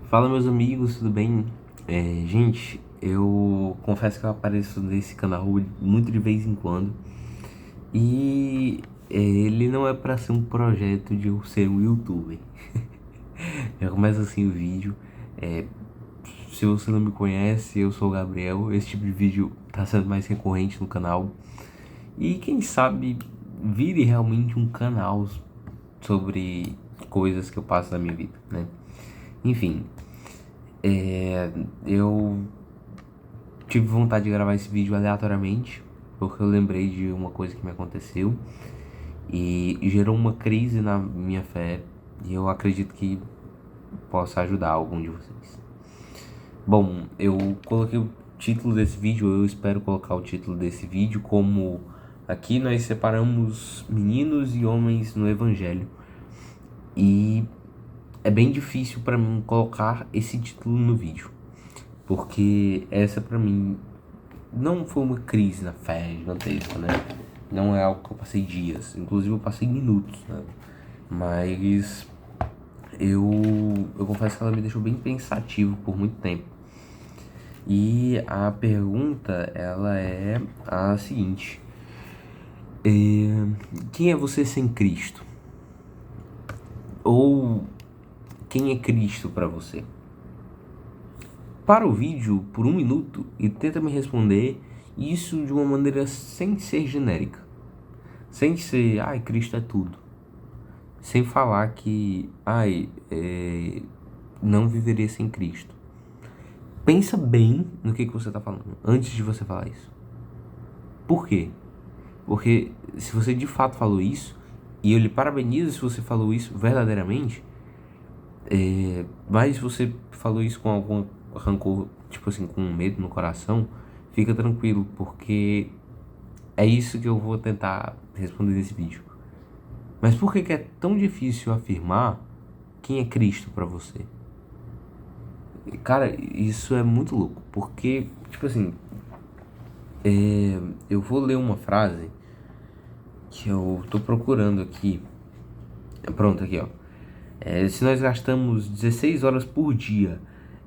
Fala, meus amigos, tudo bem? Gente, eu confesso que eu apareço nesse canal muito de vez em quando e ele não é pra ser um projeto de eu ser um youtuber. Já começa assim o vídeo. É, Se você não me conhece, eu sou o Gabriel. Esse tipo de vídeo tá sendo mais recorrente no canal e quem sabe vire realmente um canal sobre coisas que eu passo na minha vida, né? Enfim, eu tive vontade de gravar esse vídeo aleatoriamente, porque eu lembrei de uma coisa que me aconteceu e gerou uma crise na minha fé, e eu acredito que possa ajudar algum de vocês. Bom, eu coloquei o título desse vídeo, eu espero colocar o título desse vídeo como aqui nós separamos meninos e homens no evangelho. E é bem difícil para mim colocar esse título no vídeo, porque essa para mim não foi uma crise na fé gigantesca, né? Não é algo que eu passei dias, inclusive eu passei minutos, né? Mas eu confesso que ela me deixou bem pensativo por muito tempo. E a pergunta, ela é a seguinte: quem é você sem Cristo? Ou quem é Cristo para você? Para o vídeo por 1 minuto e tenta me responder isso de uma maneira sem ser genérica. Sem ser, ai, Cristo é tudo. Sem falar que, não viveria sem Cristo. Pensa bem no que você está falando antes de você falar isso. Por quê? Porque se você de fato falou isso, e eu lhe parabenizo se você falou isso verdadeiramente, mas se você falou isso com algum rancor, tipo assim, com medo no coração, fica tranquilo, porque é isso que eu vou tentar responder nesse vídeo. Mas por que é tão difícil afirmar quem é Cristo pra você? Cara, isso é muito louco, porque, tipo assim, eu vou ler uma frase que eu tô procurando aqui. Pronto, aqui ó. Se nós gastamos 16 horas por dia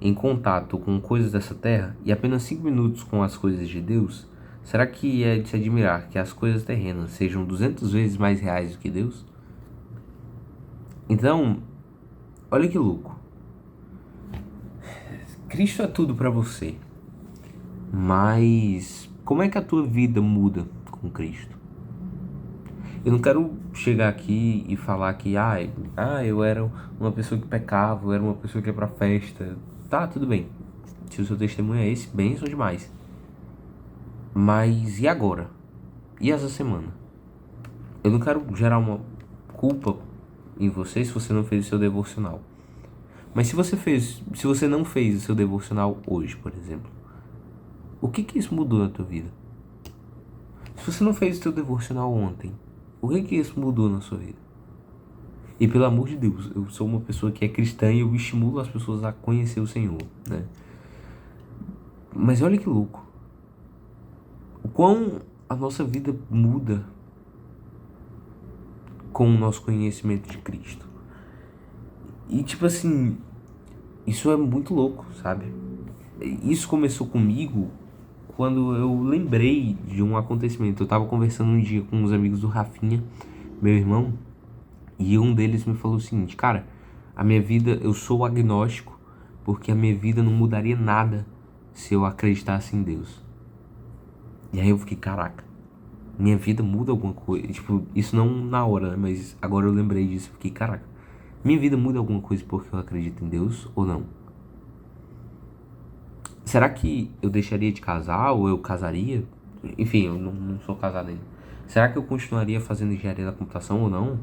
em contato com coisas dessa terra e apenas 5 minutos com as coisas de Deus, será que é de se admirar que as coisas terrenas sejam 200 vezes mais reais do que Deus? Então, olha que louco. Cristo é tudo pra você, mas como é que a tua vida muda com Cristo? Eu não quero chegar aqui e falar que eu era uma pessoa que pecava, eu era uma pessoa que ia pra festa. Tá, tudo bem. Se o seu testemunho é esse, bênção demais. Mas e agora? E essa semana? Eu não quero gerar uma culpa em você se você não fez o seu devocional. Mas se você não fez o seu devocional hoje, por exemplo, o que isso mudou na tua vida? Se você não fez o seu devocional ontem, o que isso mudou na sua vida? E pelo amor de Deus, eu sou uma pessoa que é cristã e eu estimulo as pessoas a conhecer o Senhor, né? Mas olha que louco. O quão a nossa vida muda com o nosso conhecimento de Cristo. E tipo assim, isso é muito louco, sabe? Isso começou comigo quando eu lembrei de um acontecimento. Eu tava conversando um dia com uns amigos do Rafinha, meu irmão, e um deles me falou o seguinte: cara, a minha vida, eu sou agnóstico porque a minha vida não mudaria nada se eu acreditasse em Deus. E aí eu fiquei, caraca, minha vida muda alguma coisa? Tipo, isso não na hora, né? Mas agora eu lembrei disso, fiquei, caraca, minha vida muda alguma coisa porque eu acredito em Deus ou não? Será que eu deixaria de casar ou eu casaria? Enfim, eu não sou casado ainda. Será que eu continuaria fazendo engenharia da computação ou não?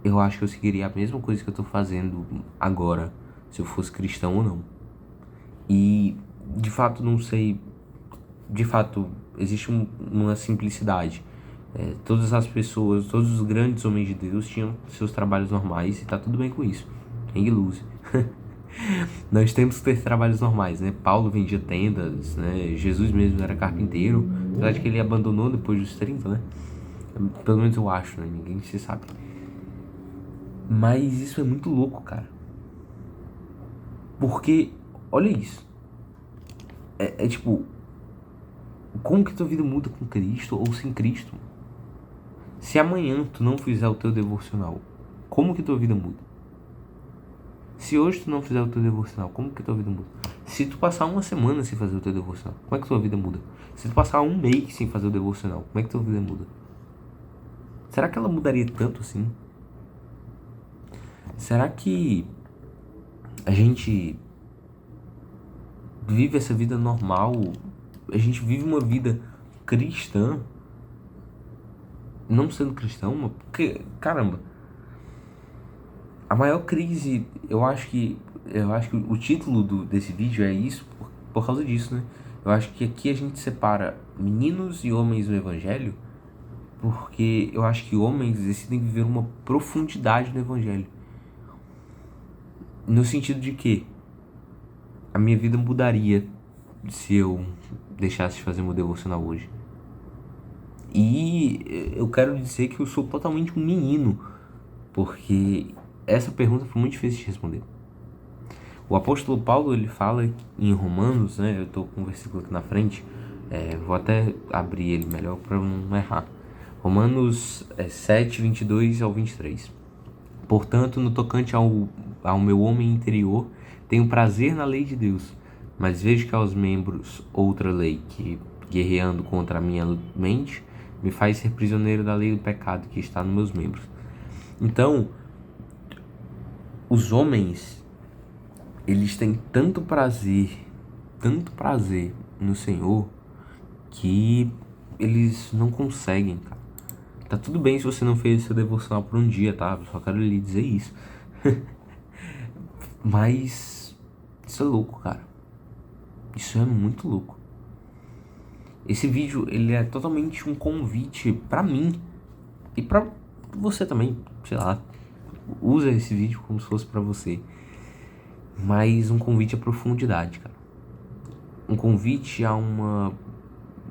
Eu acho que eu seguiria a mesma coisa que eu tô fazendo agora, se eu fosse cristão ou não. E, de fato, não sei. De fato, existe uma simplicidade. Todas as pessoas, todos os grandes homens de Deus tinham seus trabalhos normais e tá tudo bem com isso. Hang loose. Nós temos que ter trabalhos normais, né? Paulo vendia tendas, né? Jesus mesmo era carpinteiro, apesar de que ele abandonou depois dos 30, né? Pelo menos eu acho, né? Ninguém se sabe. Mas isso é muito louco, cara. Porque, olha isso. É tipo, como que tua vida muda com Cristo ou sem Cristo? Se amanhã tu não fizer o teu devocional, como que tua vida muda? Se hoje tu não fizer o teu devocional, como que tua vida muda? Se tu passar uma semana sem fazer o teu devocional, como é que tua vida muda? Se tu passar um mês sem fazer o devocional, como é que tua vida muda? Será que ela mudaria tanto assim? Será que a gente vive essa vida normal? A gente vive uma vida cristã, não sendo cristão? Porque, caramba, a maior crise, eu acho que o título desse vídeo é isso por causa disso, né? Eu acho que aqui a gente separa meninos e homens no evangelho, porque eu acho que homens decidem viver uma profundidade no evangelho. No sentido de que a minha vida mudaria se eu deixasse de fazer meu devocional hoje. E eu quero dizer que eu sou totalmente um menino, porque essa pergunta foi muito difícil de responder. O apóstolo Paulo, ele fala em Romanos, né? Eu estou com um versículo aqui na frente, vou até abrir ele melhor para não errar. Romanos 7, 22 ao 23. Portanto, no tocante ao meu homem interior, tenho prazer na lei de Deus, mas vejo que aos membros outra lei, que, guerreando contra a minha mente, me faz ser prisioneiro da lei do pecado que está nos meus membros. Então, os homens, eles têm tanto prazer no Senhor, que eles não conseguem, cara. Tá tudo bem se você não fez seu devocional por um dia, tá? Eu só quero lhe dizer isso. Mas isso é louco, cara. Isso é muito louco. Esse vídeo, ele é totalmente um convite pra mim e pra você também, sei lá. Usa esse vídeo como se fosse pra você. Mas um convite à profundidade, cara. Um convite a uma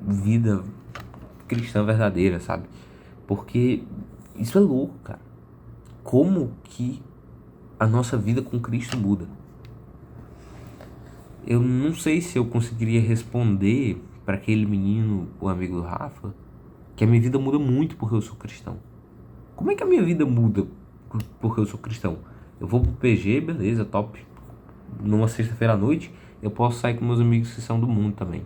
vida cristã verdadeira, sabe? Porque isso é louco, cara. Como que a nossa vida com Cristo muda? Eu não sei se eu conseguiria responder para aquele menino, o amigo do Rafa, que a minha vida muda muito porque eu sou cristão. Como é que a minha vida muda porque eu sou cristão? Eu vou pro PG, beleza, top. Numa sexta-feira à noite, eu posso sair com meus amigos que são do mundo também.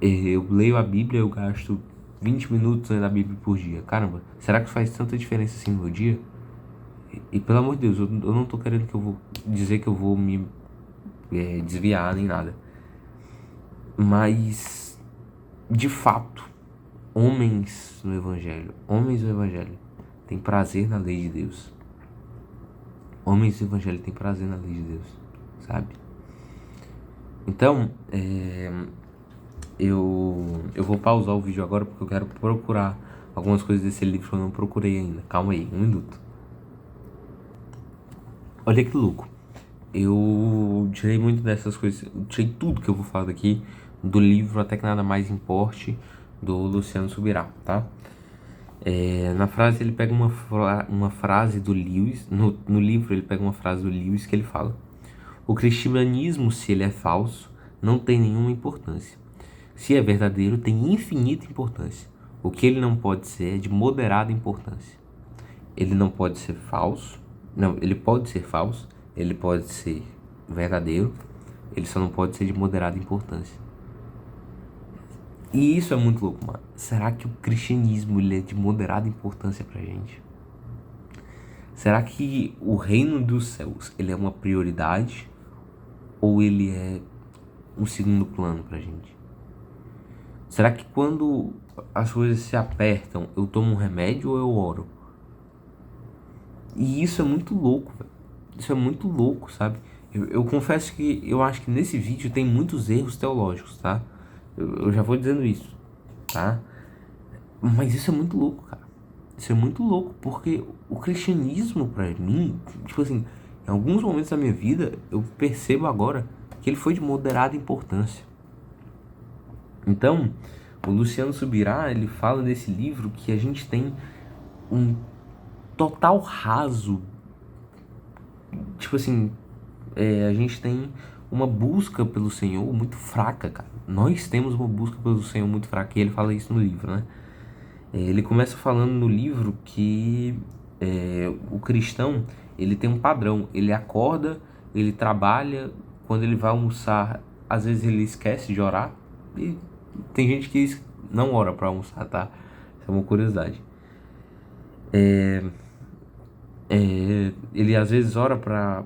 Eu leio a Bíblia, eu gasto 20 minutos lendo a Bíblia por dia. Caramba, será que faz tanta diferença assim no meu dia? E pelo amor de Deus, eu não tô querendo que eu vou dizer que eu vou me desviar nem nada. Mas, de fato, homens no Evangelho têm prazer na lei de Deus. Homens do Evangelho têm prazer na lei de Deus, sabe? Então, eu vou pausar o vídeo agora porque eu quero procurar algumas coisas desse livro que eu não procurei ainda. Calma aí, um minuto. Olha que louco. Eu tirei muito dessas coisas, tirei tudo que eu vou falar daqui do livro Até Que Nada Mais Importe, do Luciano Subirá, tá? Na frase ele pega uma frase do Lewis, no livro ele pega uma frase do Lewis que ele fala: o cristianismo, se ele é falso, não tem nenhuma importância. Se é verdadeiro, tem infinita importância. O que ele não pode ser é de moderada importância. Ele não pode ser falso, não, ele pode ser falso, ele pode ser verdadeiro, ele só não pode ser de moderada importância. E isso é muito louco, mano. Será que o cristianismo ele é de moderada importância pra gente? Será que o reino dos céus ele é uma prioridade ou ele é um segundo plano pra gente? Será que quando as coisas se apertam, eu tomo um remédio ou eu oro? E isso é muito louco, velho. Isso é muito louco, sabe? Eu confesso que eu acho que nesse vídeo tem muitos erros teológicos, tá? Eu já vou dizendo isso, tá? Mas isso é muito louco, cara. Isso é muito louco, porque o cristianismo, pra mim, tipo assim, em alguns momentos da minha vida, eu percebo agora que ele foi de moderada importância. Então, o Luciano Subirá, ele fala nesse livro que a gente tem um total raso, tipo assim, a gente tem uma busca pelo Senhor muito fraca, cara. Nós temos uma busca pelo Senhor muito fraca, e ele fala isso no livro, né? Ele começa falando no livro que o cristão, ele tem um padrão. Ele acorda, ele trabalha, quando ele vai almoçar, às vezes ele esquece de orar. E tem gente que não ora para almoçar, tá? Isso é uma curiosidade. Ele às vezes ora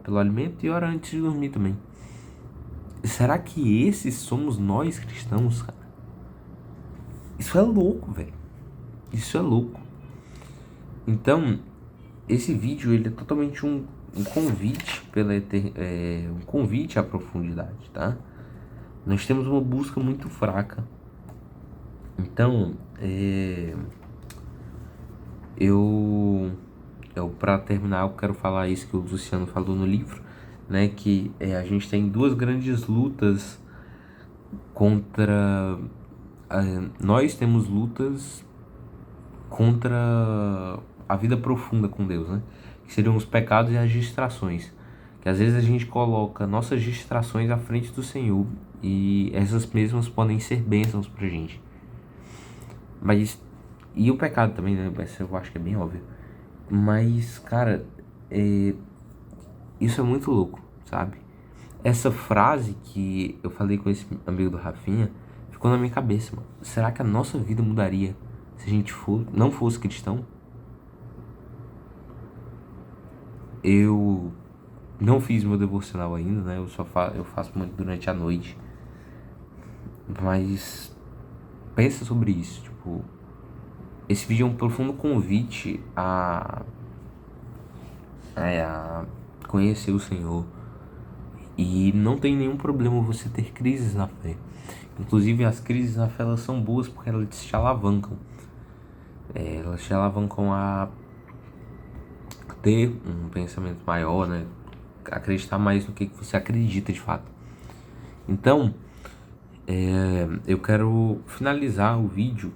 pelo alimento e ora antes de dormir também. Será que esses somos nós cristãos, cara? Isso é louco, velho. Isso é louco. Então, esse vídeo ele é totalmente um convite um convite à profundidade, tá? Nós temos uma busca muito fraca. Então, para terminar, eu quero falar isso que o Luciano falou no livro, né? Que a gente tem duas grandes lutas contra. Nós temos lutas contra a vida profunda com Deus, né? Que seriam os pecados e as distrações. Que às vezes a gente coloca nossas distrações à frente do Senhor e essas mesmas podem ser bênçãos pra gente. Mas, e o pecado também, né? Eu acho que é bem óbvio. Mas, cara, isso é muito louco, sabe? Essa frase que eu falei com esse amigo do Rafinha ficou na minha cabeça, mano. Será que a nossa vida mudaria se a gente não fosse cristão? Eu não fiz meu devocional ainda, né? Eu faço muito durante a noite. Mas pensa sobre isso, tipo, esse vídeo é um profundo convite a conhecer o Senhor. E não tem nenhum problema você ter crises na fé. Inclusive as crises na fé elas são boas porque elas te alavancam. Elas te alavancam a ter um pensamento maior, né? Acreditar mais no que você acredita de fato. Então, eu quero finalizar o vídeo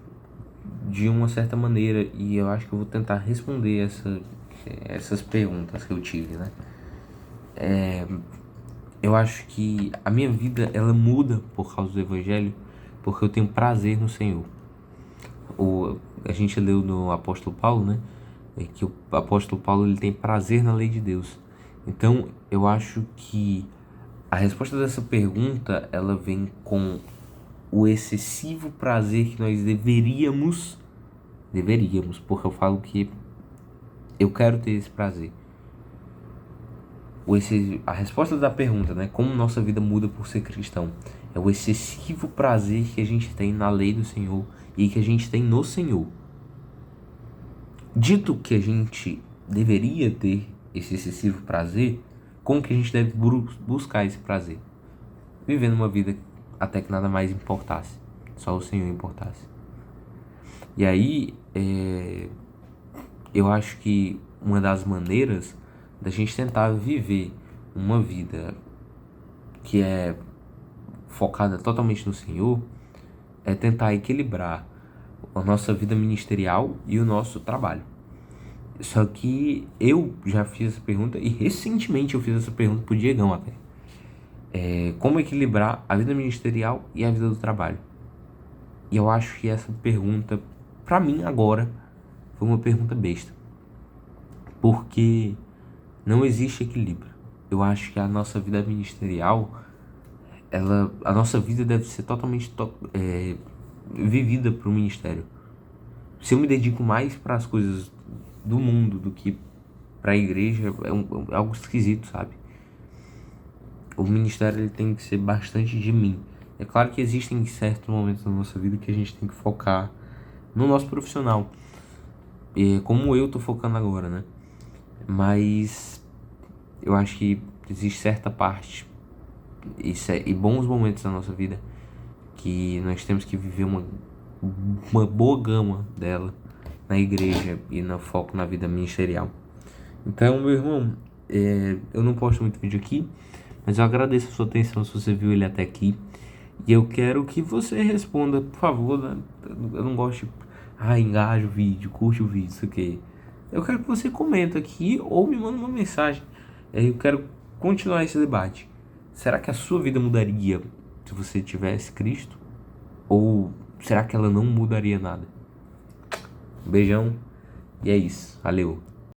de uma certa maneira e eu acho que eu vou tentar responder essas perguntas que eu tive, né? Eu acho que a minha vida ela muda por causa do Evangelho porque eu tenho prazer no Senhor. A gente leu no apóstolo Paulo, né? Que o apóstolo Paulo ele tem prazer na lei de Deus. Então eu acho que a resposta dessa pergunta ela vem com o excessivo prazer que nós deveríamos, porque eu falo que eu quero ter esse prazer. A resposta da pergunta, né? Como nossa vida muda por ser cristão? É o excessivo prazer que a gente tem na lei do Senhor e que a gente tem no Senhor. Dito que a gente deveria ter esse excessivo prazer, como que a gente deve buscar esse prazer? Vivendo uma vida até que nada mais importasse, só o Senhor importasse. E aí, eu acho que uma das maneiras da gente tentar viver uma vida que é focada totalmente no Senhor é tentar equilibrar a nossa vida ministerial e o nosso trabalho. Só que eu já fiz essa pergunta e recentemente eu fiz essa pergunta pro Diegão até. Como equilibrar a vida ministerial e a vida do trabalho? E eu acho que essa pergunta, pra mim agora, foi uma pergunta besta. Porque não existe equilíbrio. Eu acho que a nossa vida ministerial, a nossa vida deve ser totalmente vivida para o ministério. Se eu me dedico mais para as coisas do mundo do que para a igreja, é algo esquisito, sabe? O ministério ele tem que ser bastante de mim. É claro que existem certos momentos na nossa vida que a gente tem que focar no nosso profissional, como eu tô focando agora, né? Mas eu acho que existe certa parte e bons momentos na nossa vida que nós temos que viver uma boa gama dela na igreja e no foco na vida ministerial. Então, meu irmão, eu não posto muito vídeo aqui, mas eu agradeço a sua atenção se você viu ele até aqui. E eu quero que você responda, por favor, né? Eu não gosto de, engaja o vídeo, curte o vídeo, isso aqui. Eu quero que você comenta aqui ou me manda uma mensagem. Eu quero continuar esse debate. Será que a sua vida mudaria se você tivesse Cristo? Ou será que ela não mudaria nada? Um beijão e é isso. Valeu.